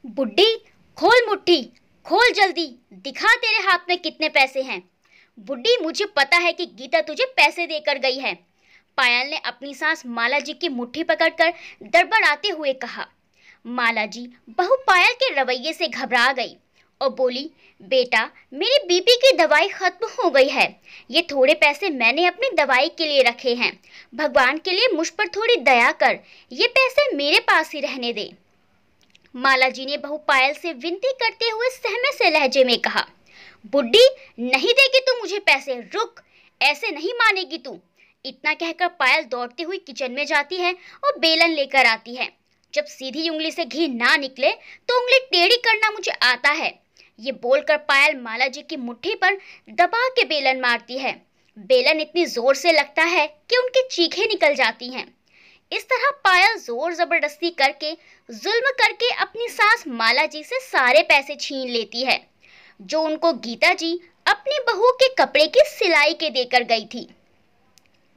बुड्ढी, खोल मुट्ठी, खोल जल्दी, दिखा तेरे हाथ में कितने पैसे हैं। बुड्ढी, मुझे पता है कि गीता तुझे पैसे देकर गई है। पायल ने अपनी सास माला जी की मुट्ठी पकड़कर दड़बड़ाते हुए कहा। माला जी बहू पायल के रवैये से घबरा गई और बोली, बेटा, मेरी बीपी की दवाई खत्म हो गई है। ये थोड़े पैसे मैंने अपनी दवाई के लिए रखे हैं। भगवान के लिए मुझ पर थोड़ी दया कर, ये पैसे मेरे पास ही रहने दे। माला जी ने बहू पायल से विनती करते हुए सहमे से लहजे में कहा। बुड्ढी, नहीं देगी तू मुझे पैसे, रुक, ऐसे नहीं मानेगी तू। इतना कहकर पायल दौड़ती हुई किचन में जाती है और बेलन लेकर आती है। जब सीधी उंगली से घी ना निकले तो उंगली टेढ़ी करना मुझे आता है, ये बोलकर पायल माला जी की मुट्ठी पर दबा के बेलन मारती है। बेलन इतनी जोर से लगता है कि उनकी चीखें निकल जाती हैं। इस तरह पायल जोर जबरदस्ती करके, जुल्म करके अपनी सास माला जी से सारे पैसे छीन लेती है, जो उनको गीता जी अपनी बहू के कपड़े की सिलाई के देकर गई थी।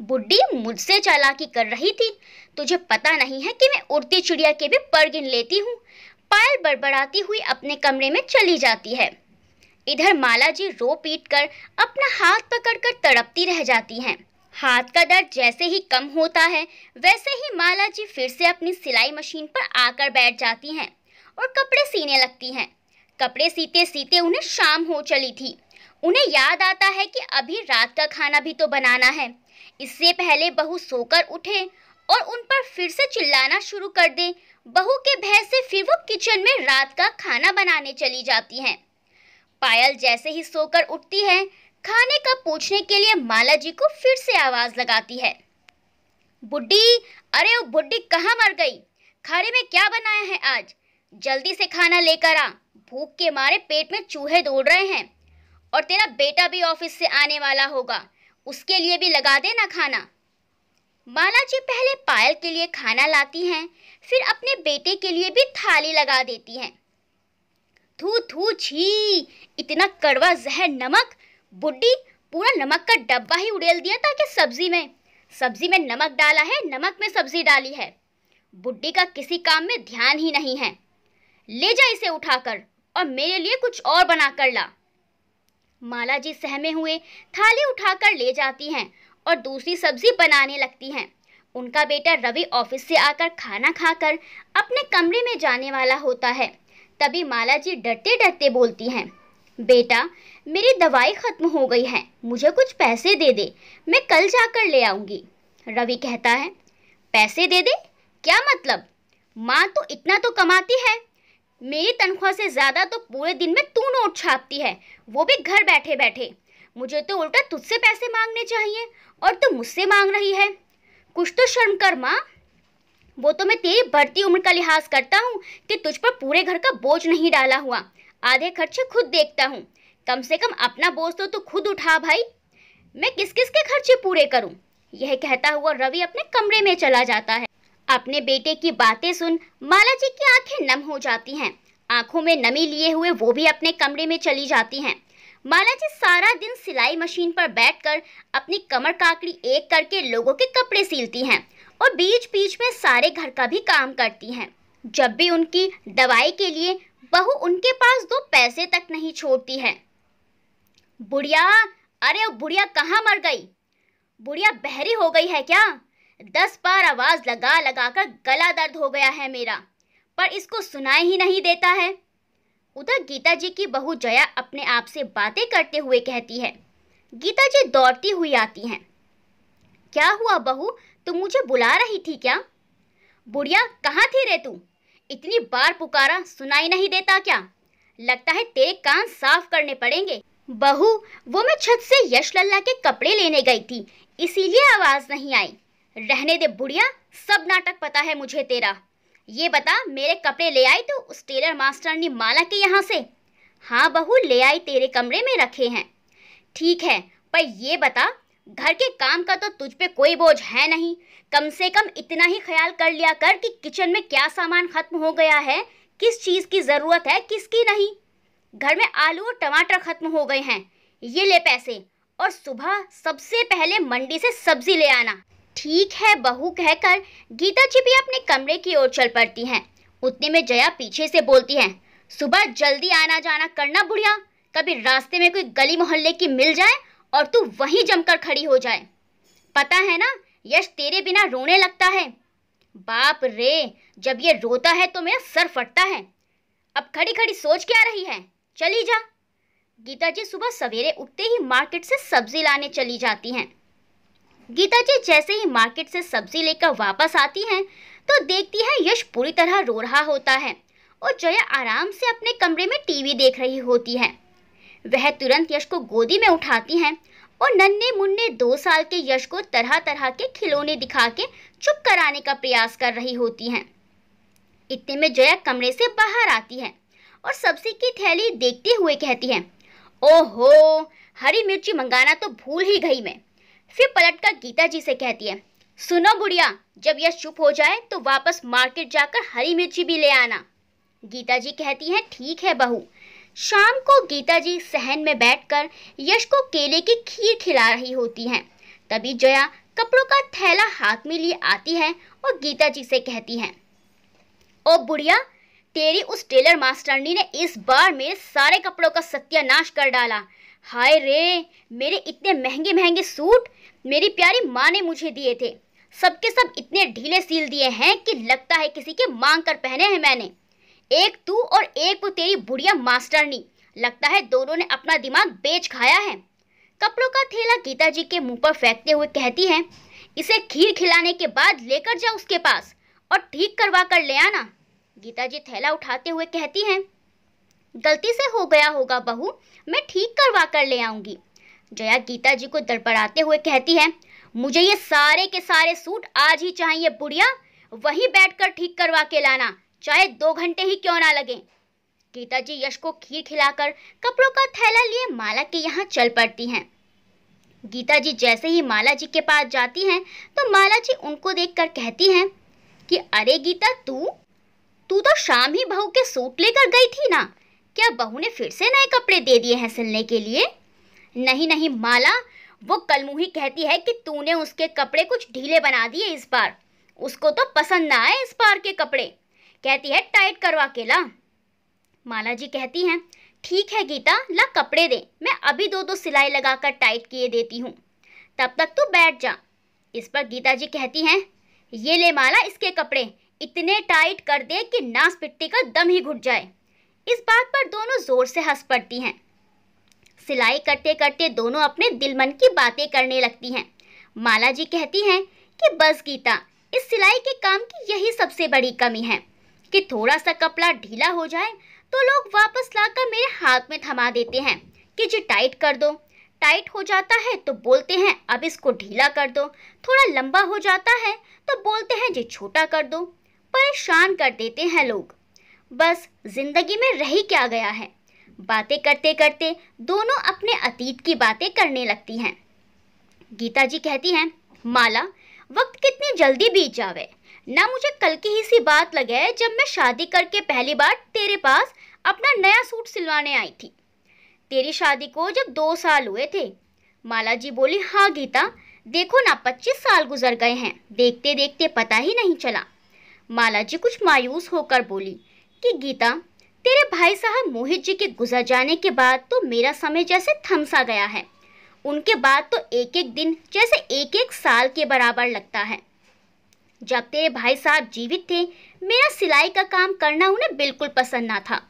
बुड्ढी, मुझसे चालाकी कर रही थी, तुझे पता नहीं है कि मैं उड़ती चिड़िया के भी पर गिन लेती हूँ। पायल बड़बड़ाती हुई अपने कमरे में चली जाती है। इधर माला जी रो पीट कर अपना हाथ पकड़कर तड़पती रह जाती हैं। हाथ का दर्द जैसे ही कम होता है, वैसे ही माला जी फिर से अपनी सिलाई मशीन पर आकर बैठ जाती हैं और कपड़े सीने लगती हैं। कपड़े सीते सीते उन्हें शाम हो चली थी। उन्हें याद आता है कि अभी रात का खाना भी तो बनाना है। इससे पहले बहू सोकर उठे और उन पर फिर से चिल्लाना शुरू कर दे, बहू के भय से फिर वो किचन में रात का खाना बनाने चली जाती हैं। पायल जैसे ही सोकर उठती है, खाने का पूछने के लिए माला जी को फिर से आवाज लगाती है। बुड्ढी, अरे ओ बुड्ढी, कहाँ मर गई? खाने में क्या बनाया है आज? जल्दी से खाना लेकर आ, भूख के मारे पेट में चूहे दौड़ रहे हैं। और तेरा बेटा भी ऑफिस से आने वाला होगा, उसके लिए भी लगा देना खाना। माला जी पहले पायल के लिए खाना लाती हैं, फिर अपने बेटे के लिए भी थाली लगा देती हैं। थू थू, छी, इतना कड़वा जहर नमक। बुड्ढी, पूरा नमक का डब्बा ही उड़ेल दिया था कि सब्जी में नमक डाला है, नमक में सब्जी डाली है। बुड्ढी का किसी काम में ध्यान ही नहीं है। ले जा इसे उठाकर और मेरे लिए कुछ और बना कर ला। माला जी सहमे हुए थाली उठाकर ले जाती हैं और दूसरी सब्जी बनाने लगती हैं। उनका बेटा रवि ऑफिस से आकर खाना खाकर अपने कमरे में जाने वाला होता है। तभी माला जी डरते डरते बोलती हैं, बेटा, मेरी दवाई खत्म हो गई है, मुझे कुछ पैसे दे दे, मैं कल जाकर ले आऊंगी। रवि कहता है, पैसे दे दे? क्या मतलब? माँ तो इतना तो कमाती है, मेरी तनख्वाह से ज्यादा तो पूरे दिन में तू नोट छापती है, वो भी घर बैठे बैठे। मुझे तो उल्टा तुझसे पैसे मांगने चाहिए और तू मुझसे मांग रही है। कुछ तो शर्म कर माँ। वो तो मैं तेरी बढ़ती उम्र का लिहाज करता हूँ कि तुझ पर पूरे घर का बोझ नहीं डाला हुआ, आधे खर्चे खुद देखता हूँ। कम से कम अपना बोझ तो तू खुद उठा भाई, मैं किस किस के खर्चे पूरे करूँ? यह कहता हुआ रवि अपने कमरे में चला जाता है। अपने बेटे की बातें सुन माला जी की आंखें नम हो जाती हैं। आंखों में नमी लिए हुए वो भी अपने कमरे में चली जाती हैं। माला जी सारा दिन सिलाई मशीन पर बैठकर अपनी कमर काकड़ी एक करके लोगों के कपड़े सीलती हैं और बीच बीच में सारे घर का भी काम करती हैं। जब भी उनकी दवाई के लिए बहू उनके पास 2 पैसे तक नहीं छोड़ती है। बुढ़िया, अरे ओ बुढ़िया, कहाँ मर गई? बुढ़िया बहरी हो गई है क्या? 10 बार आवाज लगा लगा कर गला दर्द हो गया है मेरा, पर इसको सुनाई ही नहीं देता है। उधर गीता जी की बहू जया अपने आप से बातें करते हुए कहती है। गीता जी दौड़ती हुई आती हैं। क्या हुआ बहू, तुम मुझे बुला रही थी क्या? बुढ़िया, कहाँ थी रे तू? इतनी बार पुकारा, सुनाई नहीं देता क्या? लगता है तेरे कान साफ करने पड़ेंगे। बहू, वो मैं छत से यश लल्ला के कपड़े लेने गई थी, इसीलिए आवाज नहीं आई। रहने दे बुढ़िया, सब नाटक पता है मुझे तेरा। ये बता, मेरे कपड़े ले आई तो उस टेलर मास्टरनी माला के यहाँ से? हाँ बहू, ले आई, तेरे कमरे में रखे हैं। ठीक है, पर ये बता, घर के काम का तो तुझ पे कोई बोझ है नहीं, कम से कम इतना ही ख्याल कर लिया कर कि किचन में क्या सामान खत्म हो गया है, किस चीज की जरूरत है, किसकी नहीं। घर में आलू और टमाटर खत्म हो गए हैं, ये ले पैसे, और सुबह सबसे पहले मंडी से सब्जी ले आना। ठीक है बहू कहकर गीता जी भी अपने कमरे की ओर चल पड़ती हैं। उतने में जया पीछे से बोलती है, सुबह जल्दी आना जाना करना बुढ़िया, कभी रास्ते में कोई गली मोहल्ले की मिल जाए और तू वहीं जमकर खड़ी हो जाए। पता है ना, यश तेरे बिना रोने लगता है। बाप रे, जब ये रोता है तो मेरा सर फटता है। अब खड़ी खड़ी सोच क्या रही है, चली जा। गीता जी सुबह सवेरे उठते ही मार्केट से सब्जी लाने चली जाती हैं। गीता जी जैसे ही मार्केट से सब्जी लेकर वापस आती हैं तो देखती है यश पूरी तरह रो रहा होता है और जया आराम से अपने कमरे में टीवी देख रही होती है। वह तुरंत यश को गोदी में उठाती हैं और नन्हे मुन्ने 2 साल के यश को तरह तरह के खिलौने दिखा के चुप कराने का प्रयास कर रही होती हैं। इतने में जया कमरे से बाहर आती है और सब्जी की थैली देखते हुए कहती है, ओहो, हरी मिर्ची मंगाना तो भूल ही गई मैं। फिर पलटकर गीता जी से कहती है, सुनो बुढ़िया, जब यश चुप हो जाए तो वापस मार्केट जाकर हरी मिर्ची भी ले आना। गीता जी कहती हैं, ठीक है बहू। शाम को गीता जी सहन में बैठकर यश को केले की खीर खिला रही होती हैं। तभी जया कपड़ों का थैला हाथ में लिए आती है और गीता जी से कहती है, ओ बुढ़िया, तेरी उस टेलर मास्टरनी ने इस बार मेरे सारे कपड़ों का सत्यानाश कर डाला। हाय रे, मेरे इतने महंगे महंगे सूट मेरी प्यारी माँ ने मुझे दिए थे, सबके सब इतने ढीले सील दिए हैं कि लगता है किसी के मांग कर पहने हैं मैंने। एक तू और एक वो तेरी बुढ़िया मास्टरनी, लगता है दोनों ने अपना दिमाग बेच खाया है। कपड़ों का थैला गीता जी के मुंह पर फेंकते हुए कहती है, इसे खीर खिलाने के बाद लेकर जा उसके पास और ठीक करवा कर ले आना। गीता जी थैला उठाते हुए कहती हैं, गलती से हो गया होगा बहू, मैं ठीक करवा कर ले आऊंगी। जया गीता जी को दड़बड़ाते हुए कहती है, मुझे ये सारे के सारे सूट आज ही चाहिए बुढ़िया, वहीं बैठकर ठीक करवा के लाना, चाहे 2 घंटे ही क्यों ना लगे। गीता जी यश को खीर खिलाकर कपड़ों का थैला लिए माला के यहाँ चल पड़ती हैं। गीता जी जैसे ही माला जी के पास जाती हैं तो माला जी उनको देखकर कहती हैं कि अरे गीता, तू तो शाम ही बहू के सूट लेकर गई थी ना, क्या बहू ने फिर से नए कपड़े दे दिए हैं सिलने के लिए? नहीं नहीं माला, वो कलमुही कहती है कि तूने उसके कपड़े कुछ ढीले बना दिए इस बार, उसको तो पसंद ना आए इस बार के कपड़े, कहती है टाइट करवा के ला। माला जी कहती हैं, ठीक है गीता, ला कपड़े दे, मैं अभी 2 सिलाई लगाकर टाइट किए देती हूँ, तब तक तू बैठ जा। इस पर गीता जी कहती हैं, ये ले माला, इसके कपड़े इतने टाइट कर दे कि नास पिट्टी का दम ही घुट जाए। इस बात पर दोनों जोर से हंस पड़ती हैं। सिलाई करते करते दोनों अपने दिल मन की बातें करने लगती हैं। माला जी कहती हैं कि बस गीता, इस सिलाई के काम की यही सबसे बड़ी कमी है कि थोड़ा सा कपड़ा ढीला हो जाए तो लोग वापस लाकर मेरे हाथ में थमा देते हैं कि जी टाइट कर दो। टाइट हो जाता है तो बोलते हैं अब इसको ढीला कर दो, थोड़ा लंबा हो जाता है तो बोलते हैं जी छोटा कर दो। परेशान कर देते हैं लोग। बस जिंदगी में रह ही क्या गया है। बातें करते करते दोनों अपने अतीत की बातें करने लगती हैं। गीता जी कहती हैं, माला, वक्त कितनी जल्दी बीत जावे ना, मुझे कल की ही सी बात लगे जब मैं शादी करके पहली बार तेरे पास अपना नया सूट सिलवाने आई थी। तेरी शादी को जब 2 साल हुए थे। माला जी बोली, हाँ गीता, देखो ना 25 साल गुजर गए हैं, देखते देखते पता ही नहीं चला। माला जी कुछ मायूस होकर बोली कि गीता, तेरे भाई साहब मोहित जी के गुजर जाने के बाद तो मेरा समय जैसे थम सा गया है। उनके बाद तो एक एक दिन जैसे एक एक साल के बराबर लगता है। जब तेरे भाई साहब जीवित थे मेरा सिलाई का काम करना उन्हें बिल्कुल पसंद ना था।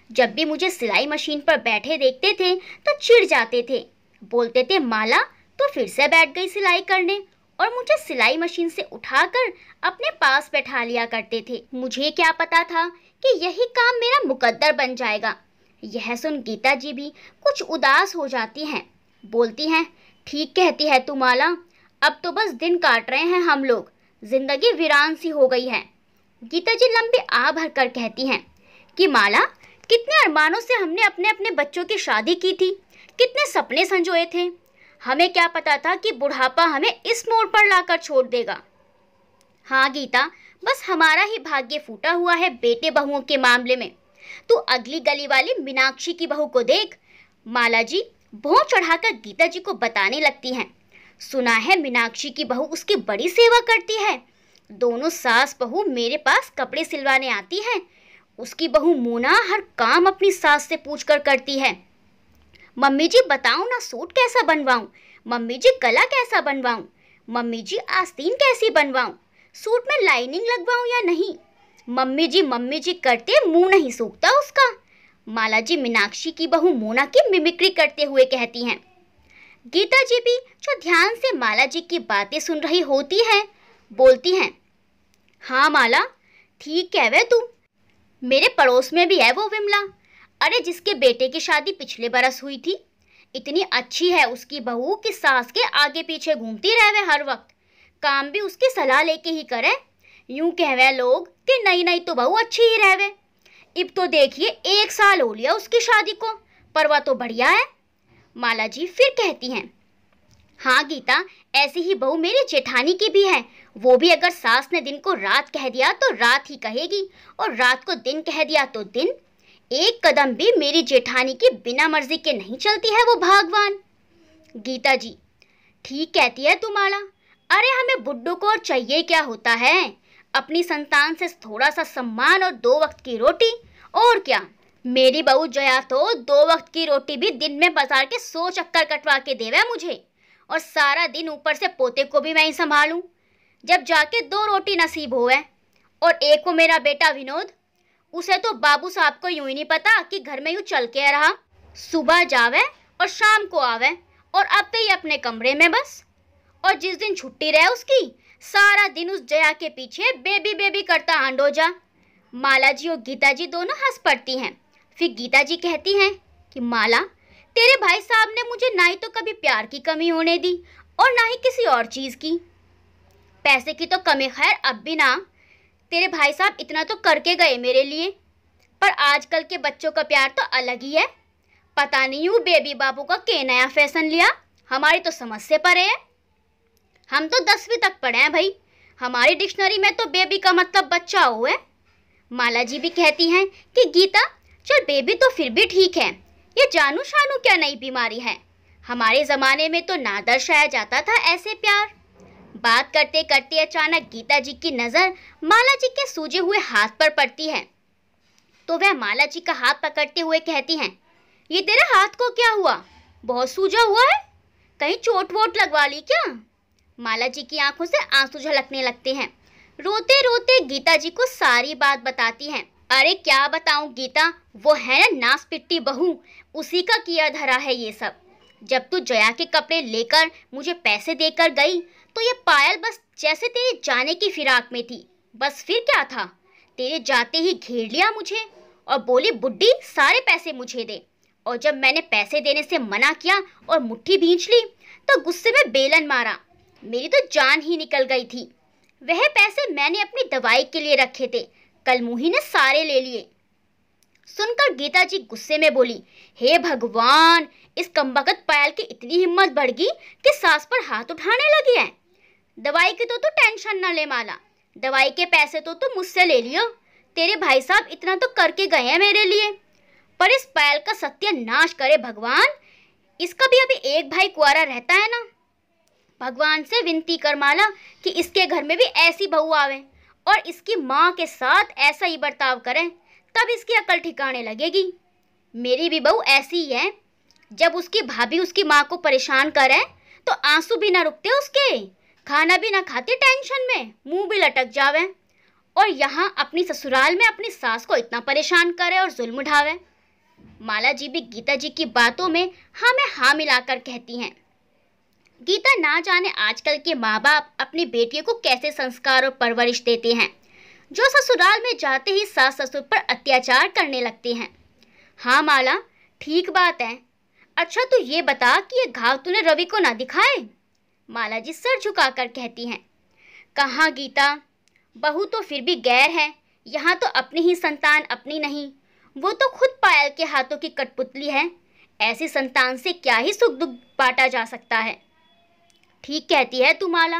जब भी मुझे सिलाई मशीन पर बैठे देखते थे तो चिढ़ जाते थे, बोलते थे माला तो फिर से बैठ गई सिलाई करने, और मुझे सिलाई मशीन से उठाकर अपने पास बैठा लिया करते थे। मुझे क्या पता था कि यही काम मेरा मुकद्दर बन जाएगा। यह सुन गीता जी भी कुछ उदास हो जाती हैं। बोलती हैं, ठीक कहती है तू माला, अब तो बस दिन काट रहे हैं हम लोग, जिंदगी वीरान सी हो गई है। गीता जी लंबे आ भर कर कहती हैं कि माला, कितने अरमानों से हमने अपने अपने बच्चों की शादी की थी, कितने सपने संजोए थे। हमें क्या पता था कि बुढ़ापा हमें इस मोड़ पर लाकर छोड़ देगा। हाँ गीता, बस हमारा ही भाग्य फूटा हुआ है बेटे बहुओं के मामले में। तू अगली गली वाली मीनाक्षी की बहू को देख। माला जी भौं चढ़ाकर गीता जी को बताने लगती हैं, सुना है मीनाक्षी की बहू उसकी बड़ी सेवा करती है, दोनों सास बहू मेरे पास कपड़े सिलवाने आती हैं। उसकी बहू मोना हर काम अपनी सास से पूछकर करती है। मम्मी जी बताओ ना, सूट कैसा बनवाऊं? मम्मी जी गला कैसा बनवाऊं? मम्मी जी आस्तीन कैसी बनवाऊं? सूट में लाइनिंग लगवाऊं या नहीं? मम्मी जी करते मुंह नहीं सूखता उसका। माला जी मीनाक्षी की बहू मोना की मिमिक्री करते हुए कहती हैं। गीता जी भी जो ध्यान से माला जी की बातें सुन रही होती है, बोलती हैं, हाँ माला, ठीक कह वे तू। मेरे पड़ोस में भी है वो विमला, अरे जिसके बेटे की शादी पिछले बरस हुई थी। इतनी अच्छी है उसकी बहू कि सास के आगे पीछे घूमती रहवे हर वक्त, काम भी उसकी सलाह लेके ही करे। यूं कहवे लोग कि नई नई तो बहू अच्छी ही रहवे। अब तो देखिए 1 साल हो लिया उसकी शादी को, पर वह तो बढ़िया है। माला जी फिर कहती हैं, हाँ गीता, ऐसी ही बहू मेरी जेठानी की भी है। वो भी अगर सास ने दिन को रात कह दिया तो रात ही कहेगी, और रात को दिन कह दिया तो दिन। एक कदम भी मेरी जेठानी की बिना मर्जी के नहीं चलती है वो भगवान। गीता जी, ठीक कहती है तू माला। अरे हमें बुड्ढों को और चाहिए क्या होता है? अपनी संतान से थोड़ा सा सम्मान और 2 वक्त की रोटी, और क्या। मेरी बहू जया तो 2 वक्त की रोटी भी दिन में बाजार के 100 चक्कर कटवा के देवे मुझे, और सारा दिन ऊपर से पोते को भी मैं ही संभालूं। जब जाके 2 रोटी नसीब होवे। और एक वो मेरा बेटा विनोद, उसे तो बाबू साहब को यूं ही नहीं पता कि घर में यूं चल के रहा, सुबह जावे और शाम को आवे, और अब ही अपने कमरे में बस। और जिस दिन छुट्टी रहे उसकी, सारा दिन उस जया के पीछे बेबी बेबी करता हांडो जा। माला जी और गीता जी दोनों हंस पड़ती हैं। फिर गीता जी कहती हैं कि माला, तेरे भाई साहब ने मुझे ना ही तो कभी प्यार की कमी होने दी और ना ही किसी और चीज़ की। पैसे की तो कमी खैर अब भी ना, तेरे भाई साहब इतना तो करके गए मेरे लिए, पर आजकल के बच्चों का प्यार तो अलग ही है। पता नहीं हूँ बेबी बाबू का क्या नया फैशन लिया, हमारी तो समझ से परे है। हम तो 10वीं तक पढ़े हैं भाई, हमारी डिक्शनरी में तो बेबी का मतलब बच्चा हुआ है। माला जी भी कहती हैं कि गीता चल, बेबी तो फिर भी ठीक है, ये जानू शानू क्या नई बीमारी है? हमारे ज़माने में तो ना दर्शाया जाता था ऐसे प्यार। बात करते करते अचानक गीता जी की नज़र माला जी के सूजे हुए हाथ पर पड़ती है, तो वह माला जी का हाथ पकड़ते हुए कहती हैं, ये तेरे हाथ को क्या हुआ? बहुत सूजा हुआ है, कहीं चोट वोट लगवा ली क्या? माला जी की आंखों से आंसू झलकने लगते हैं। रोते रोते गीता जी को सारी बात बताती हैं। अरे क्या बताऊं गीता, वो है ना नास पिट्टी बहू, उसी का किया धरा है ये सब। जब तू जया के कपड़े लेकर मुझे पैसे देकर गई तो ये पायल बस जैसे तेरे जाने की फिराक में थी, बस फिर क्या था, तेरे जाते ही घेर लिया मुझे और बोली बुड्ढी सारे पैसे मुझे दे। और जब मैंने पैसे देने से मना किया और मुट्ठी भींच ली तो गुस्से में बेलन मारा, मेरी तो जान ही निकल गई थी। वह पैसे मैंने अपनी दवाई के लिए रखे थे, कल मुही ने सारे ले लिए। सुनकर गीता जी गुस्से में बोली, हे भगवान, इस कमबख्त पायल की इतनी हिम्मत बढ़ गई कि सास पर हाथ उठाने लगी है। दवाई की तो तू टेंशन न ले माला, दवाई के पैसे तो तू मुझसे ले लियो, तेरे भाई साहब इतना तो करके गए हैं मेरे लिए। पर इस पायल का सत्यानाश करे भगवान, इसका भी अभी एक भाई कुंवारा रहता है ना। भगवान से विनती कर माला कि इसके घर में भी ऐसी बहू आवे और इसकी माँ के साथ ऐसा ही बर्ताव करें, तब इसकी अकल ठिकाने लगेगी। मेरी भी बहू ऐसी ही है, जब उसकी भाभी उसकी माँ को परेशान करे तो आंसू भी ना रुकते उसके, खाना भी ना खाती टेंशन में, मुंह भी लटक जावे, और यहाँ अपनी ससुराल में अपनी सास को इतना परेशान करे और जुल्म उठावे। माला जी भी गीता जी की बातों में हाँ में हाँ मिलाकर कहती हैं। गीता ना जाने आजकल के माँ बाप अपनी बेटियों को कैसे संस्कार और परवरिश देते हैं, जो ससुराल में जाते ही सास ससुर पर अत्याचार करने लगते हैं। हाँ माला, ठीक बात है। अच्छा तू ये बता कि ये घाव तूने रवि को ना दिखाए? माला जी सर झुकाकर कहती हैं, कहाँ गीता, बहू तो फिर भी गैर है, यहाँ तो अपनी ही संतान अपनी नहीं, वो तो खुद पायल के हाथों की कठपुतली है। ऐसी संतान से क्या ही सुख दुख बांटा जा सकता है। ठीक कहती है तू माला।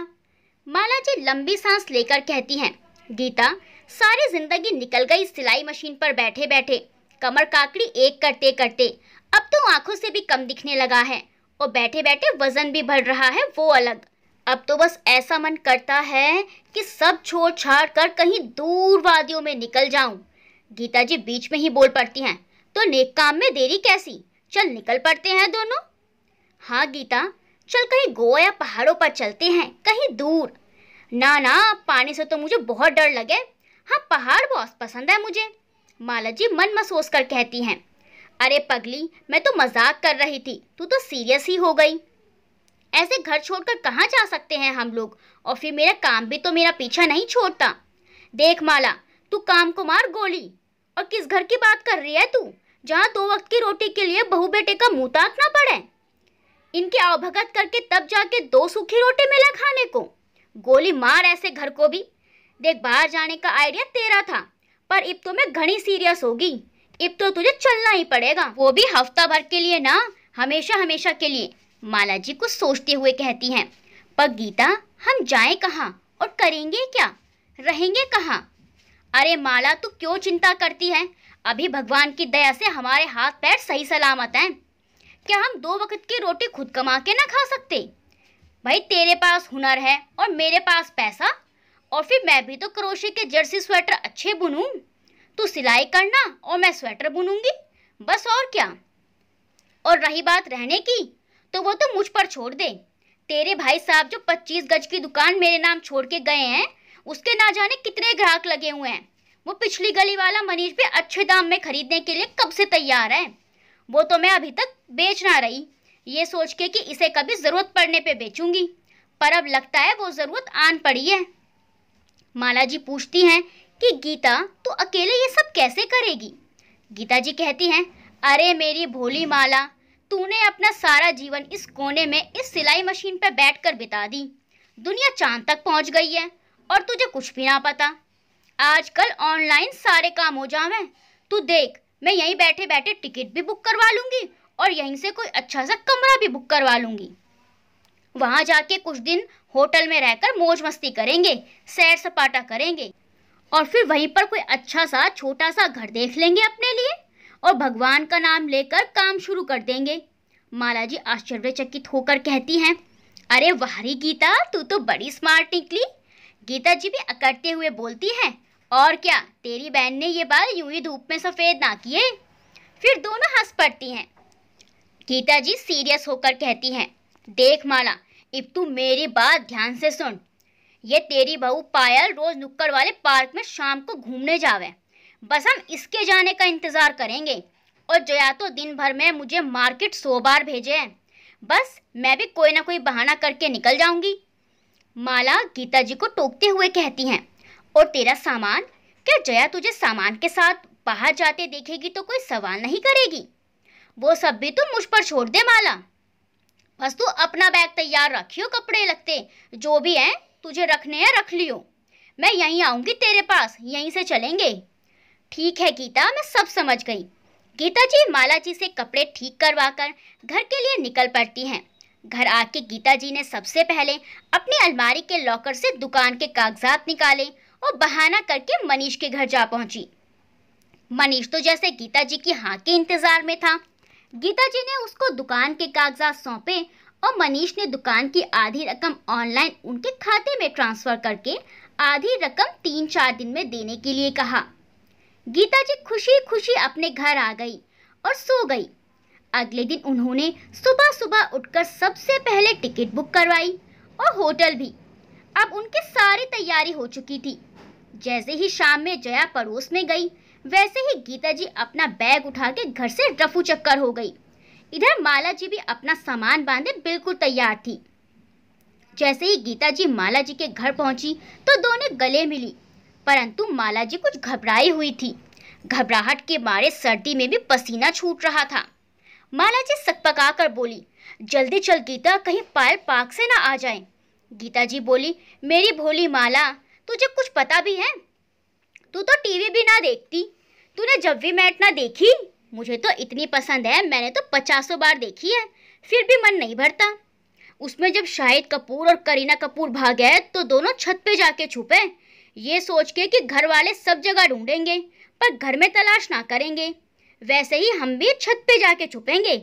माला जी लंबी सांस लेकर कहती हैं, गीता सारी जिंदगी निकल गई सिलाई मशीन पर बैठे बैठे, कमर काकड़ी एक करते करते, अब तो आंखों से भी कम दिखने लगा है, और बैठे बैठे वजन भी बढ़ रहा है वो अलग। अब तो बस ऐसा मन करता है कि सब छोड़ छाड़ कर कहीं दूर वादियों में निकल जाऊं। गीता जी बीच में ही बोल पड़ती हैं, तो नेक काम में देरी कैसी, चल निकल पड़ते हैं दोनों। हाँ गीता, चल कहीं गोवा या पहाड़ों पर चलते हैं, कहीं दूर। ना ना, पानी से तो मुझे बहुत डर लगे। हाँ, पहाड़ बहुत पसंद है मुझे, माला जी मन महसूस कर कहती हैं। अरे पगली, मैं तो मजाक कर रही थी, तू तो सीरियस ही हो गई। ऐसे घर छोड़कर कहाँ जा सकते हैं हम लोग, और फिर मेरा काम भी तो मेरा पीछा नहीं छोड़ता। देख माला, तू काम को मार गोली। और किस घर की बात कर रही है तू, जहाँ 2 वक्त की रोटी के लिए बहू बेटे का मुंह ताकना पड़े। इनके आवभगत करके तब जाके 2 सूखी रोटी मिला खाने को। गोली मार ऐसे घर को भी। देख, बाहर जाने का आइडिया तेरा था, पर अब तो मैं घनी सीरियस होगी। अब तो तुझे चलना ही पड़ेगा, वो भी हफ्ता भर के लिए ना, हमेशा हमेशा के लिए, माला जी कुछ सोचते हुए कहती हैं। पर गीता, हम जाएं कहाँ और करेंगे क्या, रहेंगे कहाँ? अरे माला, तू क्यों चिंता करती है? अभी भगवान की दया से हमारे हाथ पैर सही सलामत हैं। क्या हम 2 वक्त की रोटी खुद कमा के ना खा सकते? भाई, तेरे पास हुनर है और मेरे पास पैसा, और फिर मैं भी तो क्रोशे के जर्सी स्वेटर अच्छे बुनूं। तू सिलाई करना और मैं स्वेटर बुनूंगी, बस, और क्या। और रही बात रहने की, तो वो तो मुझ पर छोड़ दे। तेरे भाई साहब जो 25 गज की दुकान मेरे नाम छोड़ के गए हैं, उसके ना जाने कितने ग्राहक लगे हुए हैं। वो पिछली गली वाला मनीष भी अच्छे दाम में खरीदने के लिए कब से तैयार है। वो तो मैं अभी तक बेच ना रही, ये सोच के कि इसे कभी जरूरत पड़ने पे बेचूंगी, पर अब लगता है वो जरूरत आन पड़ी है। माला जी पूछती हैं कि गीता, तू अकेले ये सब कैसे करेगी? गीता जी कहती हैं, अरे मेरी भोली माला, तूने अपना सारा जीवन इस कोने में इस सिलाई मशीन पर बैठकर बिता दी। दुनिया चांद तक पहुंच गई है और तुझे कुछ भी ना पता। आजकल ऑनलाइन सारे काम हो जावे। तू देख, मैं यहीं बैठे बैठे टिकट भी बुक करवा लूंगी और यहीं से कोई अच्छा सा कमरा भी बुक करवा लूंगी। वहां जाके कुछ दिन होटल में रहकर मौज मस्ती करेंगे, सैर सपाटा करेंगे, और फिर वहीं पर कोई अच्छा सा छोटा सा घर देख लेंगे अपने लिए, और भगवान का नाम लेकर काम शुरू कर देंगे। माला जी आश्चर्यचकित होकर कहती हैं, अरे वाह रे गीता, तू तो बड़ी स्मार्ट निकली। गीता जी भी अकड़ते हुए बोलती हैं, और क्या, तेरी बहन ने ये बाल यूं ही धूप में सफेद ना किए। फिर दोनों हंस पड़ती हैं। गीता जी सीरियस होकर कहती हैं, देख माला, अब तू मेरी बात ध्यान से सुन। ये तेरी बहू पायल रोज नुक्कड़ वाले पार्क में शाम को घूमने जावे, बस हम इसके जाने का इंतजार करेंगे। और जया तो दिन भर में मुझे मार्केट 100 बार भेजे हैं, बस मैं भी कोई ना कोई बहाना करके निकल जाऊंगी। माला गीता जी को टोकते हुए कहती हैं, और तेरा सामान, क्या जया तुझे सामान के साथ बाहर जाते देखेगी तो कोई सवाल नहीं करेगी? वो सब भी तू मुझ पर छोड़ दे माला, बस तू अपना बैग तैयार रखियो, कपड़े लगते जो भी हैं तुझे रखने हैं रख लियो। मैं यहीं आऊंगी तेरे पास, यहीं से चलेंगे। ठीक है गीता, मैं सब समझ गई। गीता जी माला जी से कपड़े ठीक करवाकर घर के लिए निकल पड़ती हैं। घर आके गीता जी ने सबसे पहले अपनी अलमारी के लॉकर से दुकान के कागजात निकाले और बहाना करके मनीष के घर जा पहुंची। मनीष तो जैसे गीता जी की हाँ के इंतजार में था। गीता जी ने उसको दुकान के कागजात सौंपे और मनीष ने दुकान की आधी रकम ऑनलाइन उनके खाते में ट्रांसफर करके आधी रकम 3-4 दिन में देने के लिए कहा। गीता जी खुशी खुशी अपने घर आ गई और सो गई। अगले दिन उन्होंने सुबह सुबह उठकर सबसे पहले टिकट बुक करवाई और होटल भी। अब उनकी सारी तैयारी हो चुकी थी। जैसे ही शाम में जया पड़ोस में गई, वैसे ही गीता जी अपना बैग उठा के घर से रफू चक्कर हो गई। इधर माला जी भी अपना सामान बांधे बिल्कुल तैयार थी। जैसे ही गीता जी माला जी के घर पहुंची तो दोनों गले मिली, परंतु माला जी कुछ घबराई हुई थी। घबराहट के मारे सर्दी में भी पसीना छूट रहा था। माला जी सकपका कर बोली, जल्दी चल गीता, कहीं पायल पार्क से ना आ जाए। गीता जी बोली, मेरी भोली माला, तुझे कुछ पता भी है? तू तो टीवी भी ना देखती, तूने जब भी मैट ना देखी? मुझे तो इतनी पसंद है, मैंने तो 50 बार देखी है, फिर भी मन नहीं भरता। उसमें जब शाहिद कपूर और करीना कपूर भागे तो दोनों छत पे जाके छुपे, ये सोच के कि घर वाले सब जगह ढूंढेंगे पर घर में तलाश ना करेंगे। वैसे ही हम भी छत पे जाके छुपेंगे,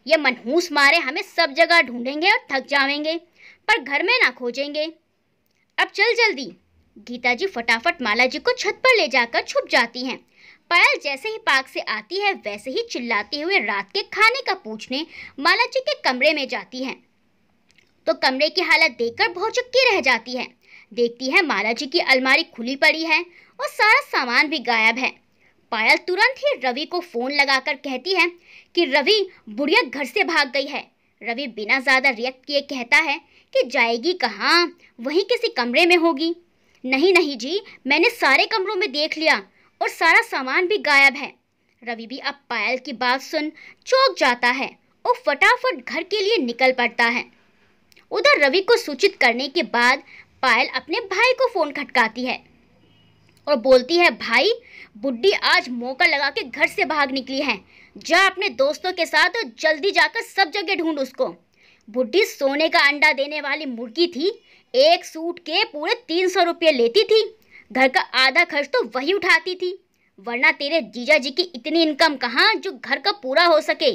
ये मनहूस मारे हमें सब जगह ढूंढेंगे और थक जाएंगे, पर घर में ना खोजेंगे। अब चल जल्दी। गीता जी फटाफट माला जी को छत पर ले जाकर छुप जाती हैं। पायल जैसे ही पार्क से आती है वैसे ही चिल्लाते हुए रात के खाने का पूछने माला जी के कमरे में जाती है, तो कमरे की हालत देखकर भौचक्की रह जाती है। देखती है माला जी की अलमारी खुली पड़ी है और सारा सामान भी गायब है। पायल तुरंत ही रवि को फोन लगाकर कहती है कि रवि, बुढ़िया घर से भाग गई है। रवि बिना ज्यादा रिएक्ट किए कहता है कि जाएगी कहाँ, वहीं किसी कमरे में होगी। नहीं नहीं जी, मैंने सारे कमरों में देख लिया और सारा सामान भी गायब है। रवि भी अब पायल की बात सुन चौंक जाता है और फटाफट घर के लिए निकल पड़ता है। उधर रवि को सूचित करने के बाद पायल अपने भाई को फोन खटकाती है और बोलती है, भाई, बुड्ढी आज मौका लगा के घर से भाग निकली है। जा अपने दोस्तों के साथ और जल्दी जाकर सब जगह ढूंढ उसको। बुड्ढी सोने का अंडा देने वाली मुर्गी थी। एक सूट के पूरे 300 रुपये लेती थी। घर का आधा खर्च तो वही उठाती थी, वरना तेरे जीजा जी की इतनी इनकम कहाँ जो घर का पूरा हो सके।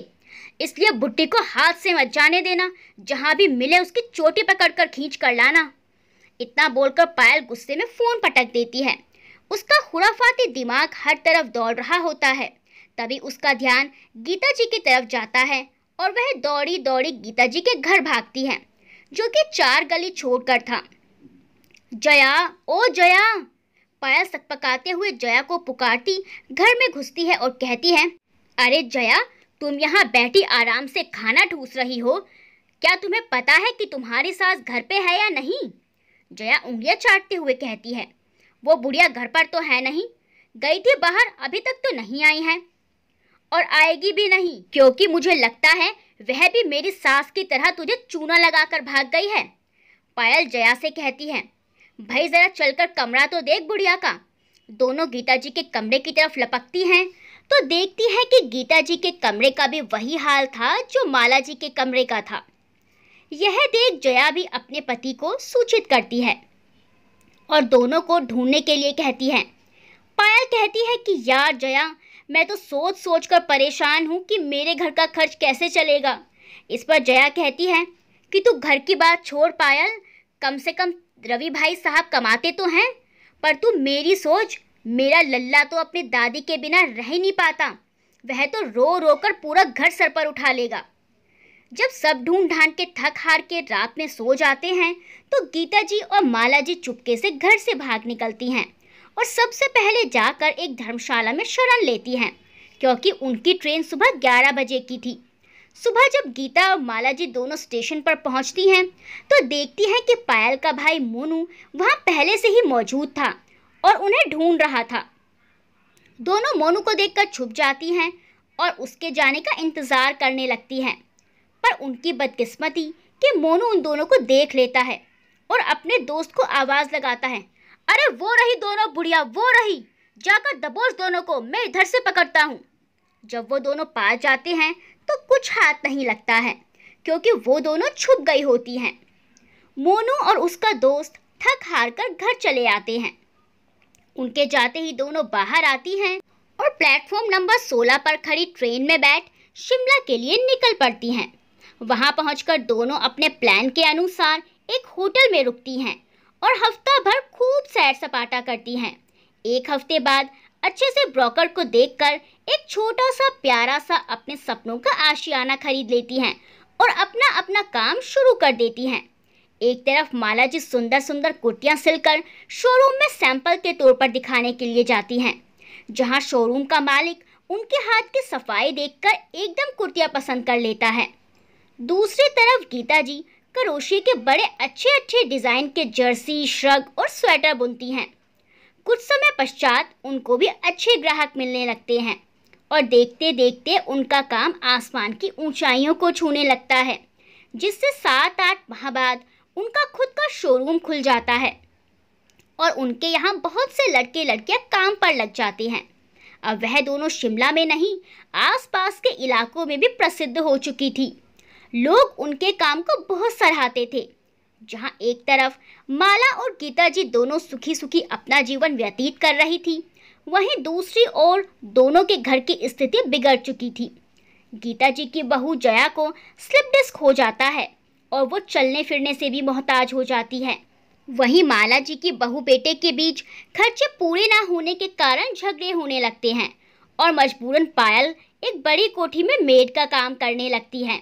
इसलिए बुड्ढी को हाथ से मत जाने देना, जहाँ भी मिले उसकी चोटी पकड़कर खींच कर लाना। इतना बोलकर पायल गुस्से में फोन पटक देती है। उसका खुराफाती दिमाग हर तरफ दौड़ रहा होता है। तभी उसका ध्यान गीता जी की तरफ जाता है और वह दौड़ी दौड़ी गीता जी के घर भागती है, जो कि 4 गली छोड़कर था। जया, ओ जया! पायल सकपकाते हुए जया को पुकारती घर में घुसती है और कहती है, अरे जया, तुम यहाँ बैठी आराम से खाना ठूस रही हो। क्या तुम्हें पता है कि तुम्हारी सास घर पे है या नहीं? जया उंगलियां चाटते हुए कहती है, वो बुढ़िया घर पर तो है नहीं, गई थी बाहर, अभी तक तो नहीं आई है और आएगी भी नहीं, क्योंकि मुझे लगता है वह भी मेरी सास की तरह तुझे चूना लगाकर भाग गई है। पायल जया से कहती है, भाई जरा चलकर कमरा तो देख बुढ़िया का। दोनों गीता जी के कमरे की तरफ लपकती हैं तो देखती है कि गीता जी के कमरे का भी वही हाल था जो माला जी के कमरे का था। यह देख जया भी अपने पति को सूचित करती है और दोनों को ढूंढने के लिए कहती है। पायल कहती है कि यार जया, मैं तो सोच सोच कर परेशान हूँ कि मेरे घर का खर्च कैसे चलेगा। इस पर जया कहती है कि तू घर की बात छोड़ पायल, कम से कम रवि भाई साहब कमाते तो हैं, पर तू मेरी सोच, मेरा लल्ला तो अपनी दादी के बिना रह ही नहीं पाता। वह तो रो रो कर पूरा घर सर पर उठा लेगा। जब सब ढूंढ ढांड के थक हार के रात में सो जाते हैं तो गीता जी और माला जी चुपके से घर से भाग निकलती हैं और सबसे पहले जाकर एक धर्मशाला में शरण लेती हैं, क्योंकि उनकी ट्रेन सुबह 11 बजे की थी। सुबह जब गीता और माला जी दोनों स्टेशन पर पहुंचती हैं तो देखती हैं कि पायल का भाई मोनू वहां पहले से ही मौजूद था और उन्हें ढूंढ रहा था। दोनों मोनू को देखकर छुप जाती हैं और उसके जाने का इंतजार करने लगती हैं, पर उनकी बदकिस्मती कि मोनू उन दोनों को देख लेता है और अपने दोस्त को आवाज लगाता है, अरे वो रही दोनों बुढ़िया, वो रही, जाकर दबोच दोनों को, मैं इधर से पकड़ता हूँ। जब वो दोनों पास जाते हैं तो कुछ हाथ नहीं लगता है, क्योंकि वो दोनों छुप गई होती हैं। मोनू और उसका दोस्त थक हार कर घर चले आते हैं। उनके जाते ही दोनों बाहर आती हैं और प्लेटफॉर्म नंबर 16 पर खड़ी ट्रेन में बैठ शिमला के लिए निकल पड़ती हैं। वहां पहुंचकर दोनों अपने प्लान के अनुसार एक होटल में रुकती हैं और हफ्ता भर खूब सैर सपाटा करती हैं। एक हफ्ते बाद अच्छे से ब्रोकर को देखकर एक छोटा सा प्यारा सा अपने सपनों का आशियाना खरीद लेती हैं और अपना अपना काम शुरू कर देती हैं। एक तरफ माला जी सुंदर सुंदर कुर्तियां सिलकर शोरूम में सैंपल के तौर पर दिखाने के लिए जाती हैं, जहां शोरूम का मालिक उनके हाथ की सफाई देखकर एकदम कुर्तियां पसंद कर लेता है। दूसरी तरफ गीता जी क्रोशिया के बड़े अच्छे अच्छे डिजाइन के जर्सी, श्रग और स्वेटर बुनती हैं। कुछ समय पश्चात उनको भी अच्छे ग्राहक मिलने लगते हैं और देखते देखते उनका काम आसमान की ऊंचाइयों को छूने लगता है, जिससे 7-8 माह बाद उनका खुद का शोरूम खुल जाता है और उनके यहाँ बहुत से लड़के लड़कियां काम पर लग जाते हैं। अब वह दोनों शिमला में नहीं, आसपास के इलाकों में भी प्रसिद्ध हो चुकी थी। लोग उनके काम को बहुत सराहते थे। जहां एक तरफ माला और गीता जी दोनों सुखी सुखी अपना जीवन व्यतीत कर रही थी, वहीं दूसरी ओर दोनों के घर की स्थिति बिगड़ चुकी थी। गीता जी की बहू जया को स्लिप डिस्क हो जाता है और वो चलने फिरने से भी मोहताज हो जाती है। वहीं माला जी की बहू बेटे के बीच खर्चे पूरे ना होने के कारण झगड़े होने लगते हैं और मजबूरन पायल एक बड़ी कोठी में मेड का काम करने लगती है।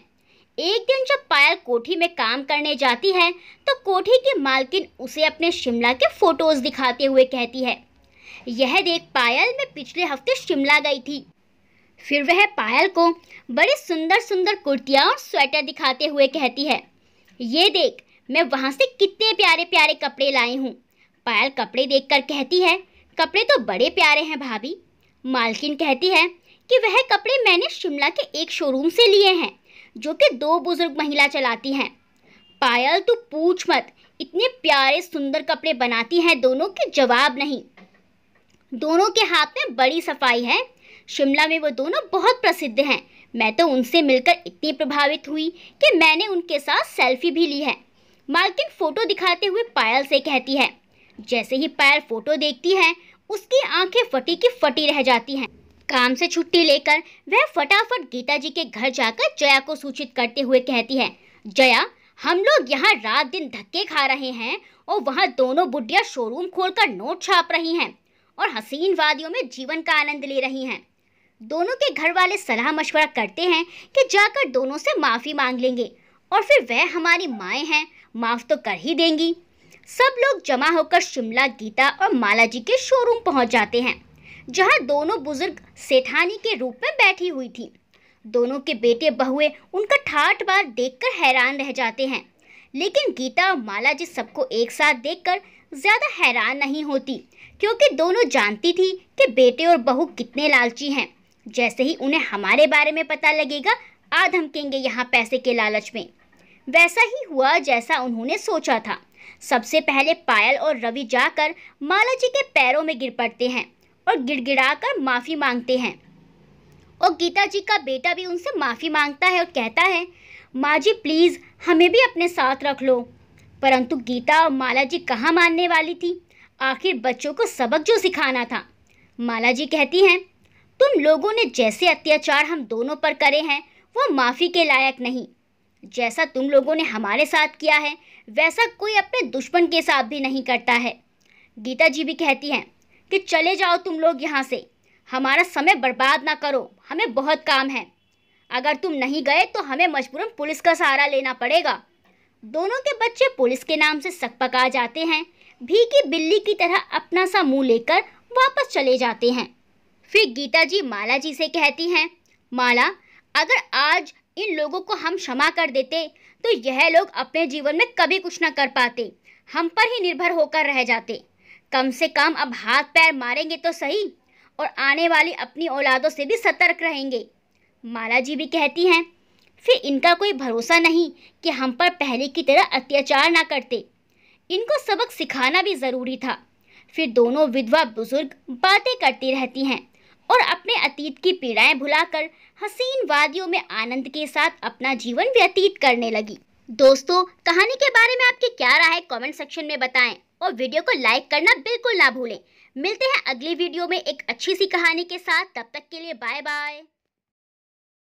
एक दिन जब पायल कोठी में काम करने जाती है तो कोठी की मालकिन उसे अपने शिमला के फोटोज दिखाते हुए कहती है, यह देख पायल, मैं पिछले हफ्ते शिमला गई थी। फिर वह पायल को बड़ी सुंदर सुंदर कुर्तियाँ और स्वेटर दिखाते हुए कहती है, ये देख, मैं वहाँ से कितने प्यारे प्यारे कपड़े लाई हूँ। पायल कपड़े देखकर कहती है, कपड़े तो बड़े प्यारे हैं भाभी। मालकिन कहती है कि वह कपड़े मैंने शिमला के एक शोरूम से लिए हैं जो कि 2 बुजुर्ग महिला चलाती हैं। पायल तू पूछ मत, इतने प्यारे सुंदर कपड़े बनाती हैं दोनों के जवाब नहीं। दोनों के हाथ में बड़ी सफाई है। शिमला में वो दोनों बहुत प्रसिद्ध हैं। मैं तो उनसे मिलकर इतनी प्रभावित हुई कि मैंने उनके साथ सेल्फी भी ली है। मालकिन फोटो दिखाते हुए पायल से कहती है। जैसे ही पायल फोटो देखती है उसकी आंखें फटी की फटी रह जाती हैं। काम से छुट्टी लेकर वह फटाफट गीता जी के घर जाकर जया को सूचित करते हुए कहती है, जया, हम लोग यहाँ रात दिन धक्के खा रहे हैं और वहाँ दोनों बुढ़िया शोरूम खोलकर नोट छाप रही हैं और हसीन वादियों में जीवन का आनंद ले रही हैं। दोनों के घर वाले सलाह मशवरा करते हैं कि जाकर दोनों से माफ़ी मांग लेंगे और फिर वह हमारी माएँ हैं, माफ़ तो कर ही देंगी। सब लोग जमा होकर शिमला गीता और माला जी के शोरूम पहुंच जाते हैं जहां दोनों बुजुर्ग सेठानी के रूप में बैठी हुई थी। दोनों के बेटे बहुए उनका ठाठ बार देखकर हैरान रह जाते हैं, लेकिन गीता और माला जी सबको एक साथ देखकर ज़्यादा हैरान नहीं होती क्योंकि दोनों जानती थी कि बेटे और बहू कितने लालची हैं। जैसे ही उन्हें हमारे बारे में पता लगेगा आ धमकेंगे यहाँ पैसे के लालच में। वैसा ही हुआ जैसा उन्होंने सोचा था। सबसे पहले पायल और रवि जाकर माला जी के पैरों में गिर पड़ते हैं और गिड़गिड़ाकर माफ़ी मांगते हैं और गीता जी का बेटा भी उनसे माफ़ी मांगता है और कहता है, माँ जी प्लीज़ हमें भी अपने साथ रख लो। परंतु गीता और माला जी कहाँ मानने वाली थी। आखिर बच्चों को सबक जो सिखाना था। माला जी कहती हैं, तुम लोगों ने जैसे अत्याचार हम दोनों पर करे हैं वो माफ़ी के लायक नहीं। जैसा तुम लोगों ने हमारे साथ किया है वैसा कोई अपने दुश्मन के साथ भी नहीं करता है। गीता जी भी कहती हैं कि चले जाओ तुम लोग यहाँ से, हमारा समय बर्बाद ना करो, हमें बहुत काम है। अगर तुम नहीं गए तो हमें मजबूरन पुलिस का सहारा लेना पड़ेगा। दोनों के बच्चे पुलिस के नाम से सकपका जाते हैं, भीगी बिल्ली की तरह अपना सा मुंह लेकर वापस चले जाते हैं। फिर गीता जी माला जी से कहती हैं, माला, अगर आज इन लोगों को हम क्षमा कर देते तो यह लोग अपने जीवन में कभी कुछ न कर पाते, हम पर ही निर्भर होकर रह जाते। कम से कम अब हाथ पैर मारेंगे तो सही और आने वाली अपनी औलादों से भी सतर्क रहेंगे। माला जी भी कहती हैं, फिर इनका कोई भरोसा नहीं कि हम पर पहले की तरह अत्याचार ना करते। इनको सबक सिखाना भी ज़रूरी था। फिर दोनों विधवा बुजुर्ग बातें करती रहती हैं और अपने अतीत की पीड़ाएं भुलाकर हसीन वादियों में आनंद के साथ अपना जीवन व्यतीत करने लगी। दोस्तों, कहानी के बारे में आपकी क्या राय है कमेंट सेक्शन में बताएं और वीडियो को लाइक करना बिल्कुल ना भूलें। मिलते हैं अगली वीडियो में एक अच्छी सी कहानी के साथ। तब तक के लिए बाय बाय।